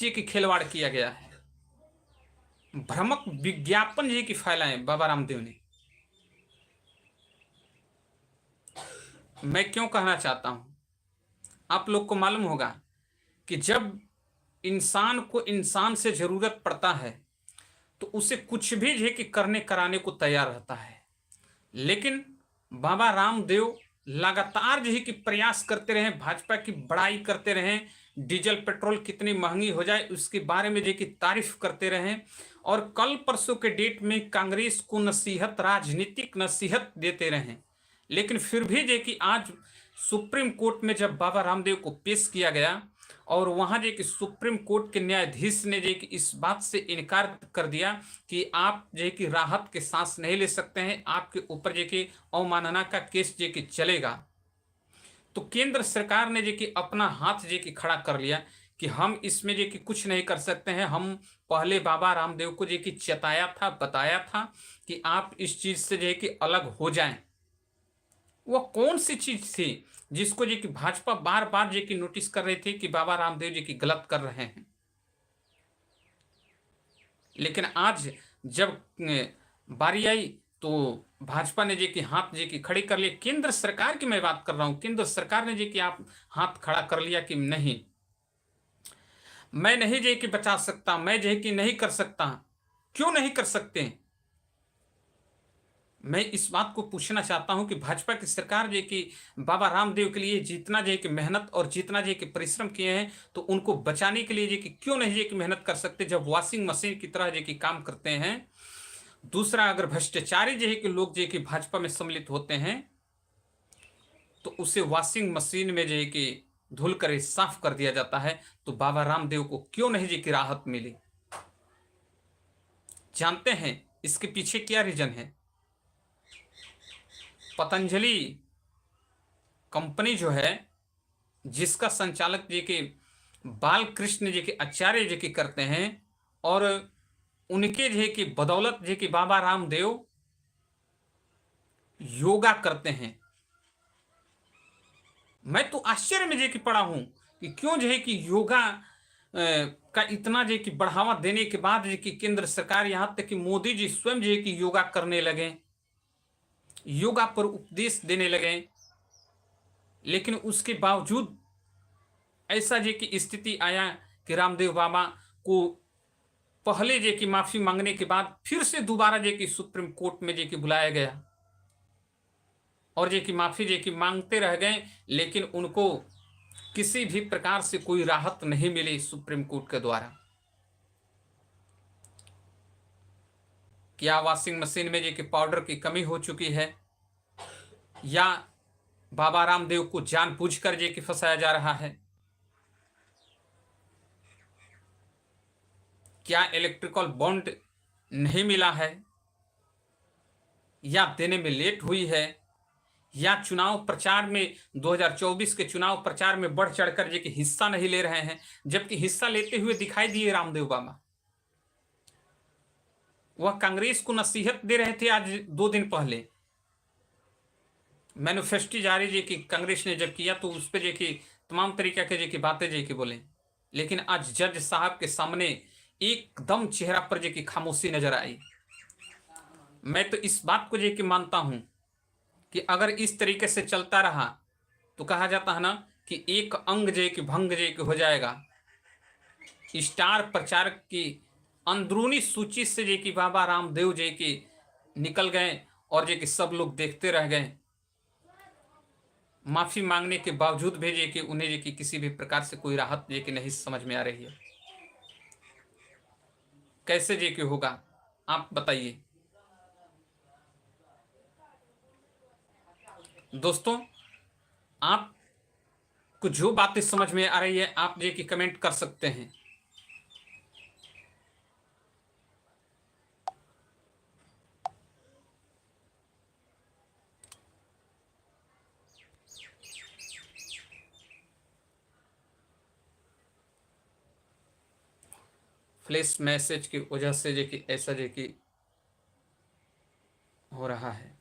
जी की खिलवाड़ किया गया है, भ्रामक विज्ञापन जी की फैलाए बाबा रामदेव ने। मैं क्यों कहना चाहता हूं, आप लोग को मालूम होगा कि जब इंसान को इंसान से जरूरत पड़ता है तो उसे कुछ भी जे कि करने कराने को तैयार रहता है। लेकिन बाबा रामदेव लगातार जो है कि प्रयास करते रहे, भाजपा की बड़ाई करते रहे, डीजल पेट्रोल कितनी महंगी हो जाए उसके बारे में जो कि तारीफ करते रहे, और कल परसों के डेट में कांग्रेस को नसीहत, राजनीतिक नसीहत देते रहे। लेकिन फिर भी जो कि आज सुप्रीम कोर्ट में जब बाबा रामदेव को पेश किया गया और वहां जो कि सुप्रीम कोर्ट के न्यायाधीश ने जो कि इस बात से इनकार कर दिया कि आप जो कि राहत के सांस नहीं ले सकते हैं, आपके ऊपर जो कि अवमानना का केस जो कि चलेगा, तो केंद्र सरकार ने जो कि अपना हाथ जो कि खड़ा कर लिया कि हम इसमें जो कि कुछ नहीं कर सकते हैं। हम पहले बाबा रामदेव को जो कि चेताया था, बताया था कि आप इस चीज से जो है कि अलग हो जाएं। वह कौन सी चीज थी जिसको जो कि भाजपा बार बार जो कि नोटिस कर रही थी कि बाबा रामदेव जी की गलत कर रहे हैं। लेकिन आज जब बारी आई तो भाजपा ने जे कि हाथ जे कि खड़ी कर लिया। केंद्र सरकार की मैं बात कर रहा हूं, केंद्र सरकार ने जे कि आप हाथ खड़ा कर लिया कि नहीं, मैं नहीं जे कि बचा सकता, मैं जे कि नहीं कर सकता। क्यों नहीं कर सकते? मैं इस बात को पूछना चाहता हूं कि भाजपा की सरकार जो कि बाबा रामदेव के लिए जितना जो कि मेहनत और जितना जो कि परिश्रम किए हैं, तो उनको बचाने के लिए जो कि क्यों नहीं जो कि मेहनत कर सकते, जब वॉशिंग मशीन की तरह जो कि काम करते हैं। दूसरा, अगर भ्रष्टाचारी जो है कि लोग जो कि भाजपा में सम्मिलित होते हैं तो उसे वॉशिंग मशीन में जो है कि धुल कर साफ कर दिया जाता है, तो बाबा रामदेव को क्यों नहीं जी की राहत मिली? जानते हैं इसके पीछे क्या रीजन है? पतंजलि कंपनी जो है, जिसका संचालक जी के बालकृष्ण जी के आचार्य जी की करते हैं, और उनके जी की बदौलत जी की बाबा रामदेव योगा करते हैं। मैं तो आश्चर्य में जी की पड़ा हूं कि क्यों जो है कि योगा का इतना जो कि बढ़ावा देने के बाद जो कि केंद्र सरकार, यहां तक कि मोदी जी स्वयं जो है कि योगा करने लगे, योगा पर उपदेश देने लगे, लेकिन उसके बावजूद ऐसा जे की स्थिति आया कि रामदेव बाबा को पहले जे की माफी मांगने के बाद फिर से दोबारा जे की सुप्रीम कोर्ट में जे की बुलाया गया, और जे की माफी जे की मांगते रह गए, लेकिन उनको किसी भी प्रकार से कोई राहत नहीं मिली सुप्रीम कोर्ट के द्वारा। क्या वॉशिंग मशीन में जे कि पाउडर की कमी हो चुकी है, या बाबा रामदेव को जानबूझकर जे कि फंसाया जा रहा है? क्या इलेक्ट्रिकल बॉन्ड नहीं मिला है, या देने में लेट हुई है, या चुनाव प्रचार में 2024 के चुनाव प्रचार में बढ़ चढ़कर जे कि हिस्सा नहीं ले रहे हैं, जबकि हिस्सा लेते हुए दिखाई दिए रामदेव बाबा। वह कांग्रेस को नसीहत दे रहे थे आज 2 दिन पहले, मैनिफेस्टो जारी जे कि कांग्रेस ने जब किया तो उस पर जे कि तमाम तरीके के जे कि बातें जे कि बोले, लेकिन आज जज साहब के सामने एकदम चेहरा पर जे कि खामोशी नजर आई। मैं तो इस बात को जे कि मानता हूं कि अगर इस तरीके से चलता रहा तो कहा जाता है ना कि एक अंग जे कि भंग जे कि हो जाएगा। स्टार प्रचारक की अंदरूनी सूची से जे कि बाबा रामदेव जे कि निकल गए, और जे कि सब लोग देखते रह गए, माफी मांगने के बावजूद भी जे कि उन्हें जे कि किसी भी प्रकार से कोई राहत जे कि नहीं समझ में आ रही है। कैसे जे कि होगा, आप बताइए दोस्तों। आपको जो बातें समझ में आ रही है आप जे कि कमेंट कर सकते हैं। फ्लैश मैसेज की वजह से जे कि ऐसा जे कि हो रहा है।